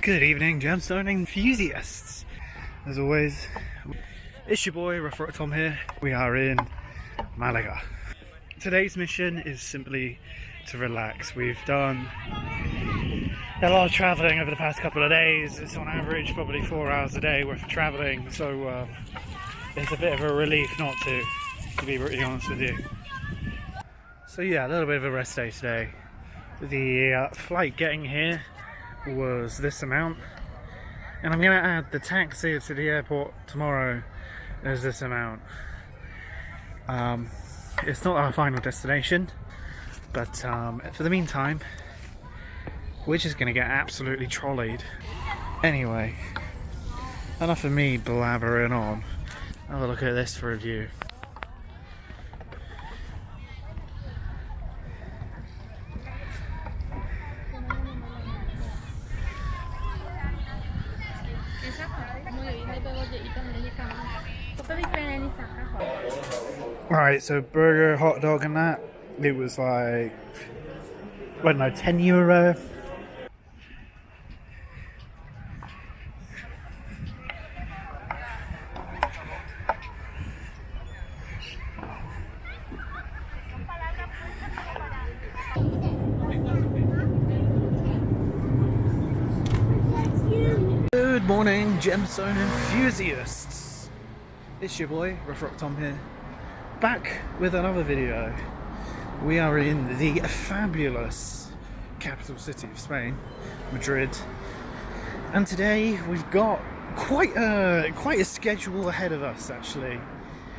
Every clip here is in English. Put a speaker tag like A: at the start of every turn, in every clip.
A: Good evening, Gemstone enthusiasts. As always, it's your boy, Rough Rock Tom here. We are in Malaga. Today's mission is simply to relax. We've done a lot of travelling over the past couple of days. It's on average probably 4 hours a day worth of travelling, so it's a bit of a relief not to be really honest with you. So yeah, a little bit of a rest day today. The flight getting here was this amount, and I'm going to add the taxi to the airport tomorrow as this amount. It's not our final destination, but for the meantime we're just going to get absolutely trolleyed. Anyway, enough of me blabbering on. Have a look at this for a view. Alright, so burger, hot dog and that, it was like, I don't know, €10. Good morning, Gemstone enthusiasts. It's your boy, Rough Rock Tom here, back with another video. We are in the fabulous capital city of Spain, Madrid, and today we've got quite a schedule ahead of us. Actually,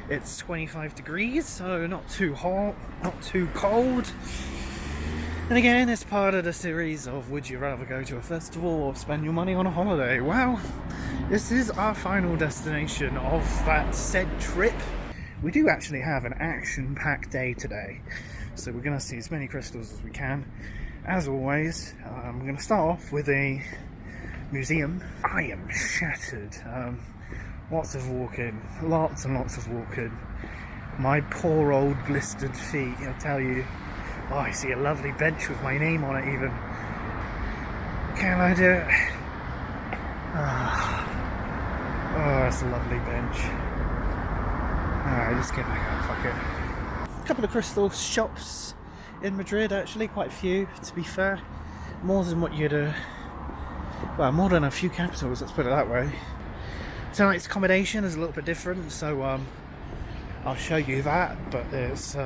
A: it's 25 degrees, so not too hot, not too cold. And again, it's part of the series of would you rather go to a festival or spend your money on a holiday? Well, this is our final destination of that said trip. We do actually have an action-packed day today, so we're going to see as many crystals as we can. As always, I'm going to start off with a museum. I am shattered. Lots of walking, lots and lots of walking. My poor old blistered feet, I tell you. Oh, I see a lovely bench with my name on it even. Can I do it? Oh, that's a lovely bench. Alright, let's get back up, fuck it. A couple of crystal shops in Madrid, actually, quite a few, to be fair. More than what you'd, well, more than a few capitals, let's put it that way. Tonight's accommodation is a little bit different, so I'll show you that, but it's,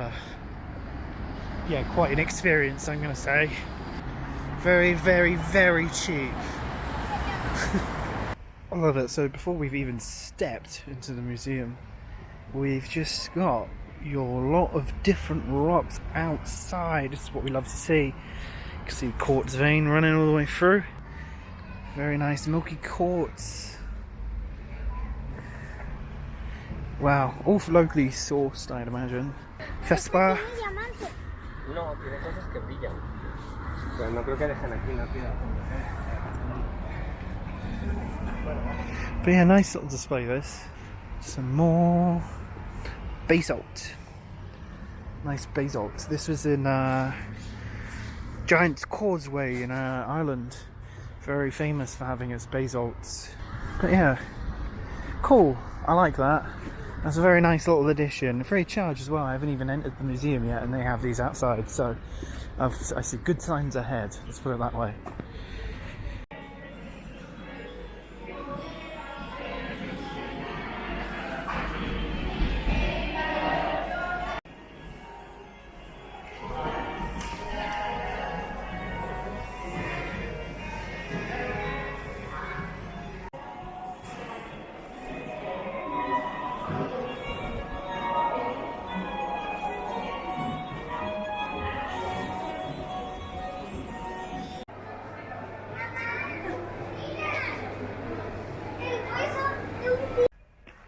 A: yeah, quite an experience, I'm going to say. Very, very, very cheap. I love it. So before we've even stepped into the museum, we've just got your lot of different rocks outside. This is what we love to see. You can see quartz vein running all the way through. Very nice milky quartz. Wow, all locally sourced, I'd imagine. Feldspar.
B: No, tiene cosas que brillan. Pero no creo que dejen aquí una piedra.
A: But yeah, nice little display this. Some more basalt. Nice basalt. This was in Giant's Causeway in Ireland. Very famous for having its basalts. But yeah, cool. I like that. That's a very nice little addition. Free of charge as well. I haven't even entered the museum yet, and they have these outside, so I see good times ahead. Let's put it that way.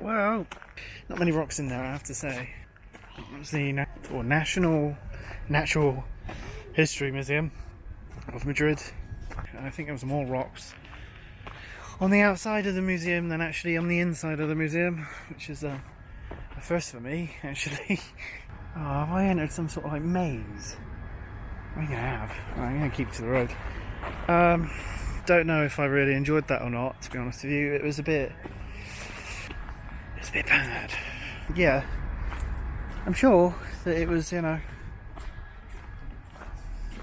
A: Well, not many rocks in there, I have to say. It's the National Natural History Museum of Madrid. I think there was more rocks on the outside of the museum than actually on the inside of the museum, which is a first for me, actually. Oh, have I entered some sort of like maze? I think I have. Right, I'm going to keep to the road. don't know if I really enjoyed that or not, to be honest with you. It was a bit bad. Yeah, I'm sure that it was, you know,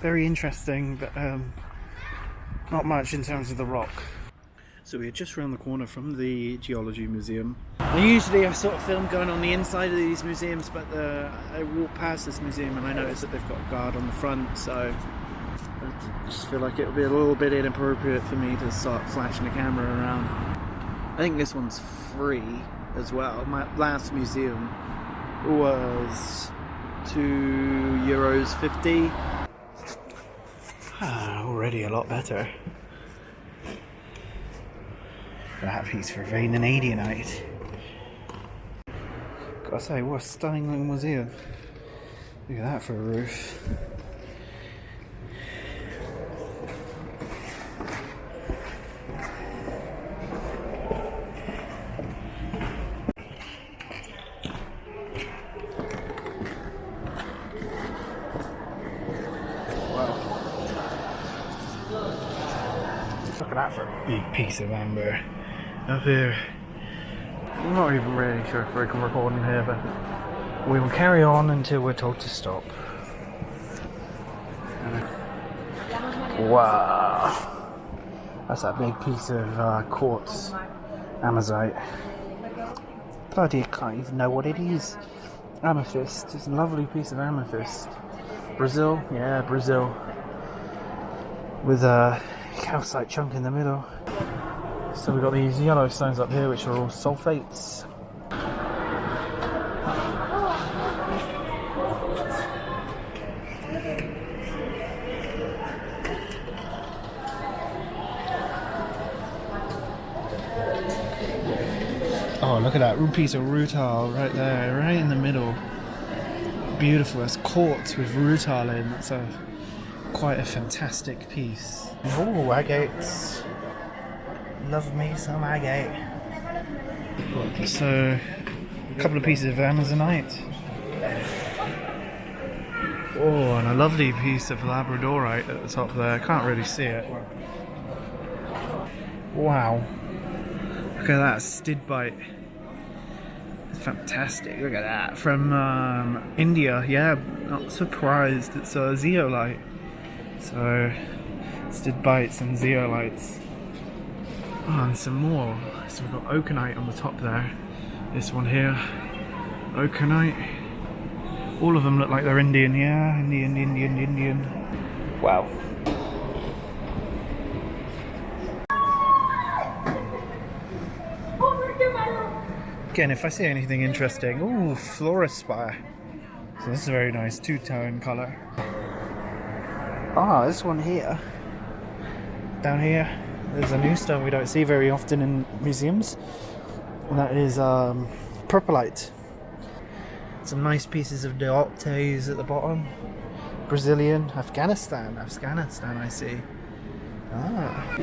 A: very interesting, but not much in terms of the rock. So we're just around the corner from the Geology Museum. And usually I sort of film going on the inside of these museums, but I walked past this museum and I noticed that they've got a guard on the front, so I just feel like it would be a little bit inappropriate for me to start flashing the camera around. I think this one's free as well. My last museum was €2.50. Already a lot better. That piece for a very Canadianite. Gotta say, what a stunning little museum. Look at that for a roof. Look at that for a big piece of amber up here. I'm not even really sure if we can record in here, but we will carry on until we're told to stop. Wow, that's that big piece of quartz amazite. Bloody, I can't even know what it is. Amethyst. It's a lovely piece of amethyst. Brazil, yeah, Brazil. With a calcite chunk in the middle. So we've got these yellow stones up here, which are all sulfates. Oh, look at that piece of rutile right there, right in the middle. Beautiful. It's quartz with rutile in. That's quite a fantastic piece. Oh, agates. Love me some agate. So, a couple of pieces of amazonite. Oh, and a lovely piece of labradorite at the top there. I can't really see it. Wow. Look at that stidbite. It's fantastic. Look at that. From India. Yeah, not surprised. It's a zeolite. So, stidbites and zeolites. Oh, and some more. So we've got oconite on the top there. This one here, oconite. All of them look like they're Indian, yeah. Indian. Wow. Again, if I see anything interesting, ooh, fluorospire. So this is very nice, two-tone colour. Ah, this one here. Down here. There's a new stone we don't see very often in museums, and that is purpleite. Some nice pieces of dioptase at the bottom. Brazilian, Afghanistan I see. Ah.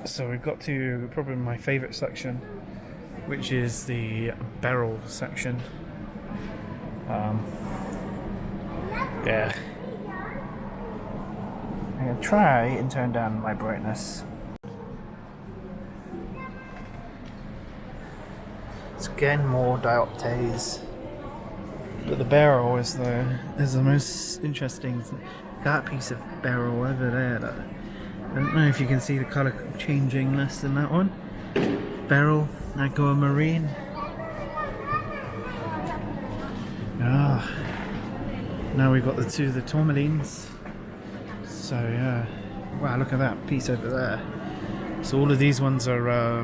A: So we've got to probably my favourite section, which is the beryl section. Yeah. I'm going to try and turn down my brightness. It's again more dioptase, but the beryl is the most interesting. That piece of beryl over there. I don't know if you can see the colour changing less than that one. Beryl, aquamarine. Ah, now we've got the tourmalines. So yeah, wow! Look at that piece over there. So all of these ones are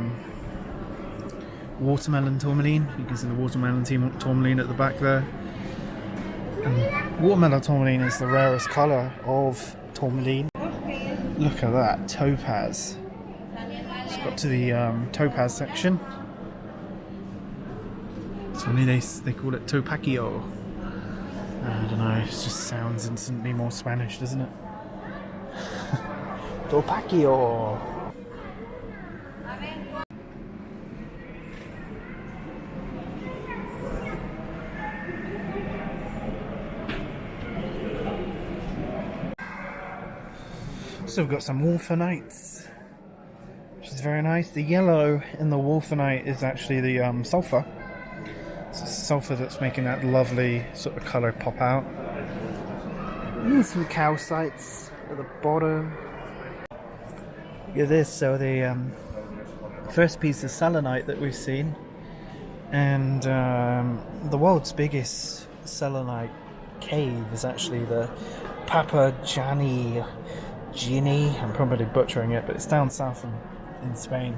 A: watermelon tourmaline. You can see the watermelon tourmaline at the back there. And watermelon tourmaline is the rarest colour of tourmaline. Look at that, topaz. It's got to the topaz section. So they call it topaccio. I don't know, it just sounds instantly more Spanish, doesn't it? Topaccio. So we've got some orphanites. is very nice. The yellow in the wolfenite is actually the sulfur. It's the sulfur that's making that lovely sort of colour pop out. Some calcites at the bottom. Look at this. So the first piece of selenite that we've seen, and the world's biggest selenite cave is actually the Papa Gini. I'm probably butchering it, but it's down south in Spain,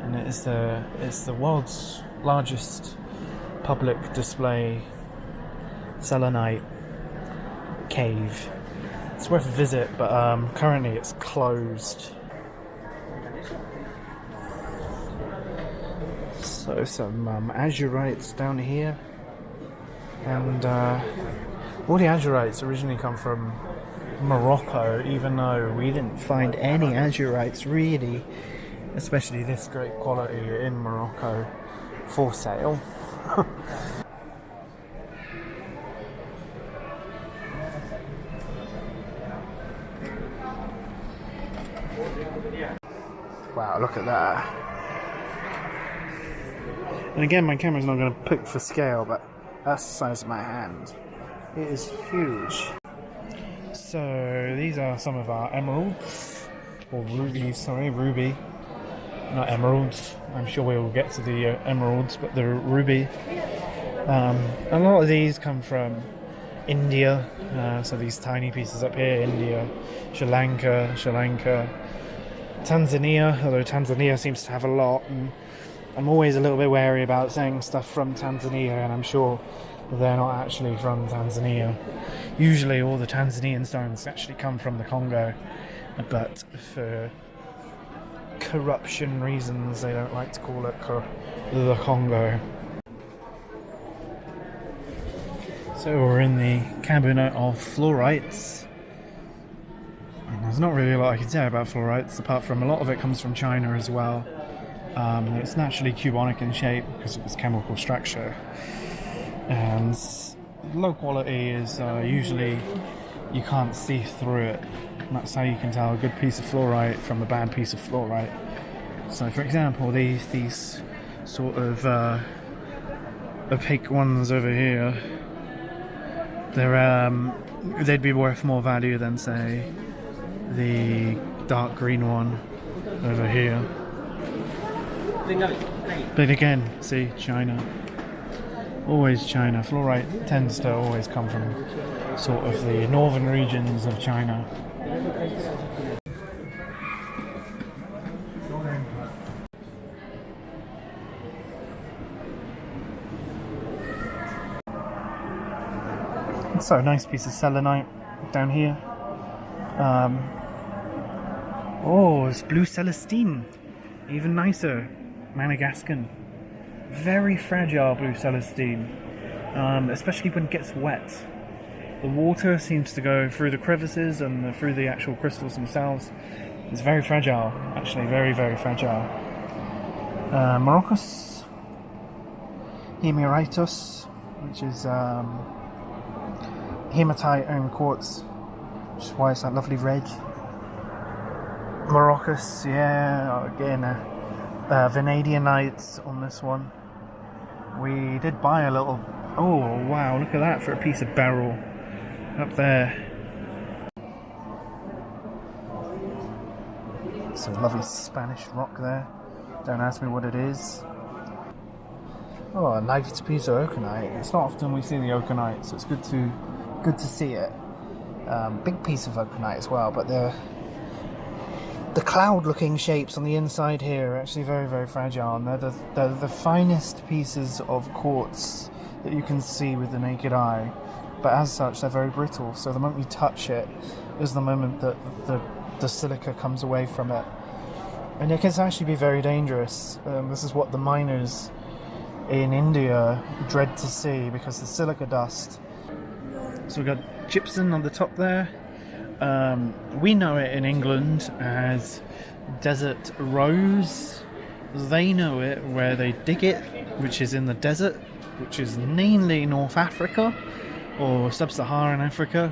A: and it's the world's largest public display selenite cave. It's worth a visit, but currently it's closed. So some azurites down here, and all the azurites originally come from Morocco, even though we didn't find any azurites really, especially this great quality, in Morocco for sale. Wow, look at that. And again, my camera's not going to pick for scale, but that's the size of my hand. It is huge. So these are some of our emeralds, or rubies, sorry, ruby, not emeralds. I'm sure we will get to the emeralds, but they're ruby. A lot of these come from India, so these tiny pieces up here, India, Sri Lanka, Tanzania, although Tanzania seems to have a lot, and I'm always a little bit wary about saying stuff from Tanzania, and I'm sure they're not actually from Tanzania. Usually all the Tanzanian stones actually come from the Congo, but for corruption reasons they don't like to call it the Congo. So we're in the cabinet of fluorites. And there's not really a lot I can say about fluorites, apart from a lot of it comes from China as well. It's naturally cubonic in shape because of its chemical structure. And low quality is usually you can't see through it. And that's how you can tell a good piece of fluorite from a bad piece of fluorite. So for example, these sort of opaque ones over here, they'd be worth more value than, say, the dark green one over here. But again, see, China. Always China. Fluorite tends to always come from sort of the northern regions of China. So, a nice piece of selenite down here. Oh, it's blue celestine. Even nicer. Madagascan. Very fragile blue celestine, especially when it gets wet. The water seems to go through the crevices and through the actual crystals themselves. It's very fragile, actually, very, very fragile. Morocco Hemeritus, which is hematite and quartz, which is why it's that lovely red. Morocco, yeah, again, vanadianites on this one. We did buy a little... Oh, wow, look at that for a piece of beryl up there. Some lovely Spanish rock there. Don't ask me what it is. Oh, a nice piece of oakenite. It's not often we see the oakenite, so it's good to see it. Big piece of oakenite as well, but the cloud-looking shapes on the inside here are actually very, very fragile, and they're the finest pieces of quartz that you can see with the naked eye. But as such, they're very brittle, so the moment you touch it is the moment that the silica comes away from it. And it can actually be very dangerous. This is what the miners in India dread to see, because the silica dust. So we've got gypsum on the top there. We know it in England as desert rose. They know it where they dig it, which is in the desert, which is mainly North Africa or Sub-Saharan Africa.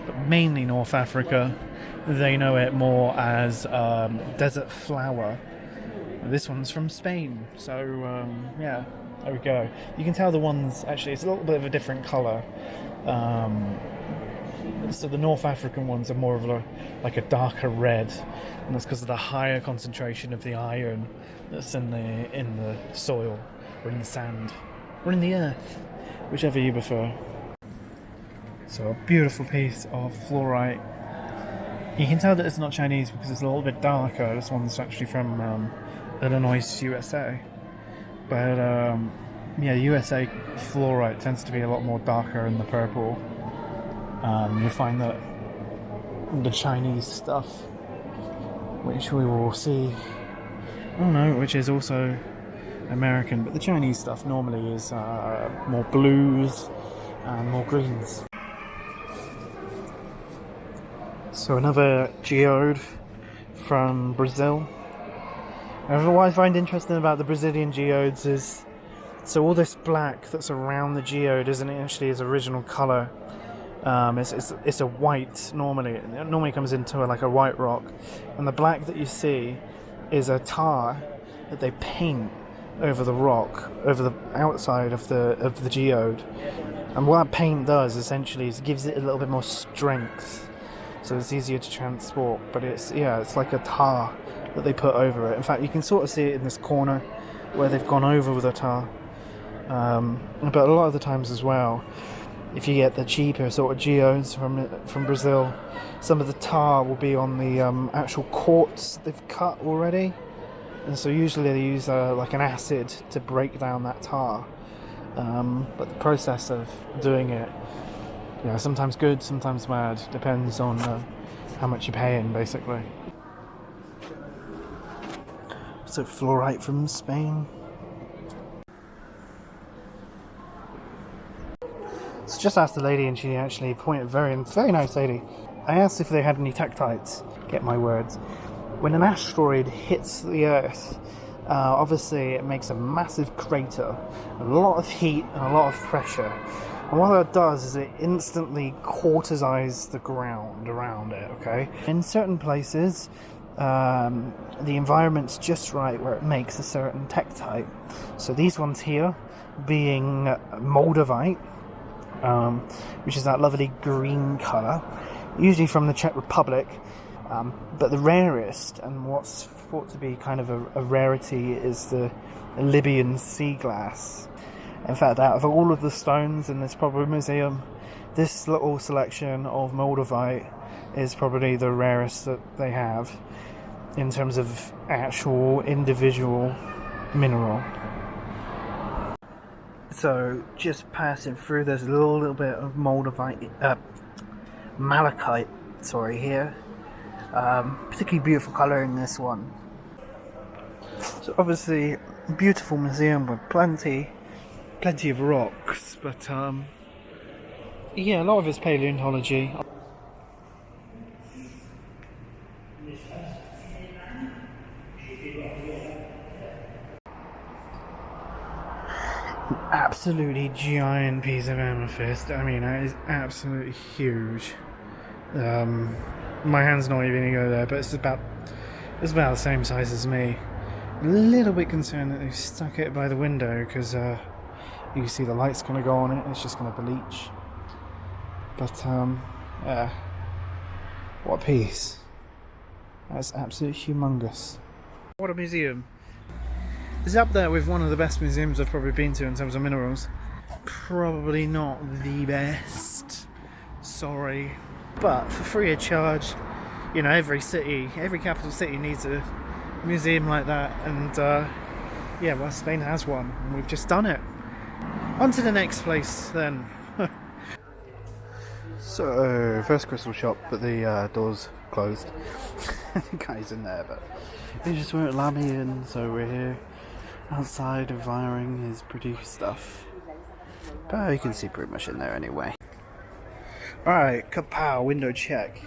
A: but mainly North Africa. They know it more as desert flower. This one's from Spain, so yeah, there we go. You can tell the ones, actually, it's a little bit of a different colour. So the North African ones are more of like a darker red, and that's because of the higher concentration of the iron that's in the soil, or in the sand, or in the earth, whichever you prefer. So a beautiful piece of fluorite. You can tell that it's not Chinese because it's a little bit darker. This one's actually from Illinois, USA. But yeah, USA fluorite tends to be a lot more darker in the purple. You'll find that the Chinese stuff, which we will see, which is also American, but the Chinese stuff normally is more blues and more greens. So another geode from Brazil. And what I find interesting about the Brazilian geodes is, so all this black that's around the geode isn't actually its original colour. It's a white normally. It normally comes into like a white rock, and the black that you see is a tar that they paint over the rock, over the outside of the geode. And what that paint does essentially is gives it a little bit more strength, so it's easier to transport. But it's like a tar that they put over it. In fact, you can sort of see it in this corner where they've gone over with a tar. But a lot of the times as well, if you get the cheaper sort of geodes from Brazil, some of the tar will be on the actual quartz they've cut already, and so usually they use like an acid to break down that tar. But the process of doing it, sometimes good, sometimes bad, depends on how much you're paying, basically. So fluorite from Spain. So just asked the lady, and she actually pointed, very nice lady. I asked if they had any tektites. Get my words. When an asteroid hits the Earth, obviously it makes a massive crater, a lot of heat and a lot of pressure. And what that does is it instantly cauterizes the ground around it, okay? In certain places, the environment's just right where it makes a certain tektite. So these ones here being moldavite, which is that lovely green colour, usually from the Czech Republic, but the rarest, and what's thought to be kind of a rarity, is the Libyan sea glass. In fact, out of all of the stones in this probably museum, this little selection of moldavite is probably the rarest that they have in terms of actual individual mineral. So just passing through, there's a little bit of moldavite, malachite, here. Particularly beautiful colour in this one. So obviously, beautiful museum with plenty of rocks, but a lot of it's paleontology. Absolutely giant piece of amethyst. I mean, that is absolutely huge. My hand's not even gonna go there, but it's about the same size as me. A little bit concerned that they've stuck it by the window, because you can see the light's gonna go on it and it's just gonna bleach. But yeah, what a piece. That's absolutely humongous. What a museum. It's up there with one of the best museums I've probably been to in terms of minerals. Probably not the best, sorry, but for free of charge. Every capital city needs a museum like that, and Spain has one, and we've just done it. On to the next place then. So, first crystal shop, but the door's closed. The guy's in there, but they just won't allow me in, so we're here outside admiring his pretty stuff. But you can see pretty much in there anyway. Alright, kapow, window check.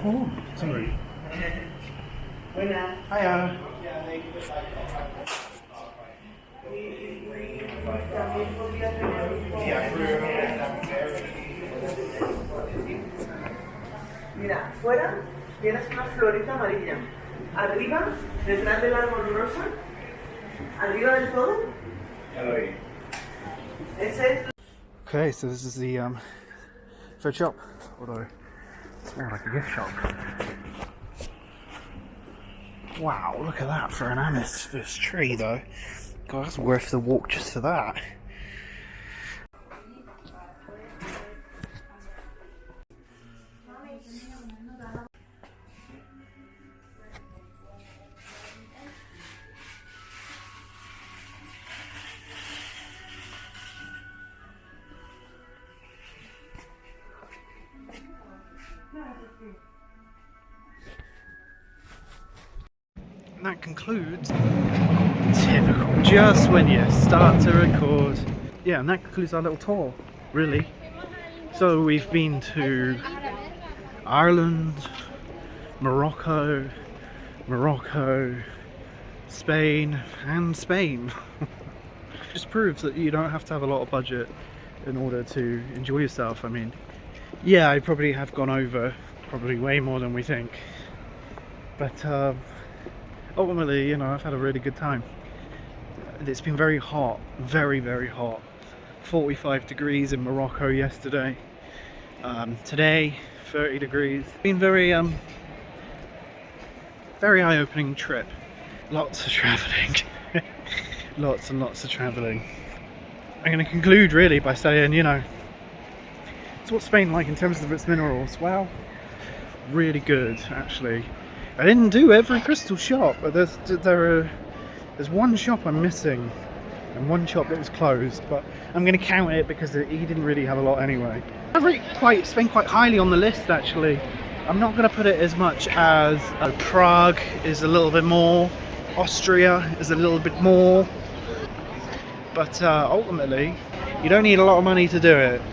A: Oh, sorry. Hiya.
C: Mira, fuera tienes una florita amarilla. Arriba, detrás del árbol rosa, arriba del todo. Ese es.
A: Okay, so this is the thread shop, although it's more like a gift shop. Wow, look at that for an amethyst tree though. God, that's worth the walk just for that. And that concludes typical. Just when you start to record. Yeah, and that concludes our little tour, really. So we've been to Ireland, Morocco, Spain, and Spain. Just proves that you don't have to have a lot of budget in order to enjoy yourself. I mean, yeah, I probably have gone over probably way more than we think, but ultimately, you know, I've had a really good time. It's been very hot, very hot. 45 degrees in Morocco yesterday. Today 30 degrees. Been very eye-opening trip. Lots of traveling. Lots and lots of traveling. I'm going to conclude really by saying, you know, so what's Spain like in terms of its minerals? Well, really good actually. I didn't do every crystal shop, but there's one shop I'm missing and one shop that was closed, but I'm going to count it because he didn't really have a lot anyway. I rate Spain quite highly on the list actually. I'm not going to put it as much as Prague is a little bit more, Austria is a little bit more, but ultimately you don't need a lot of money to do it.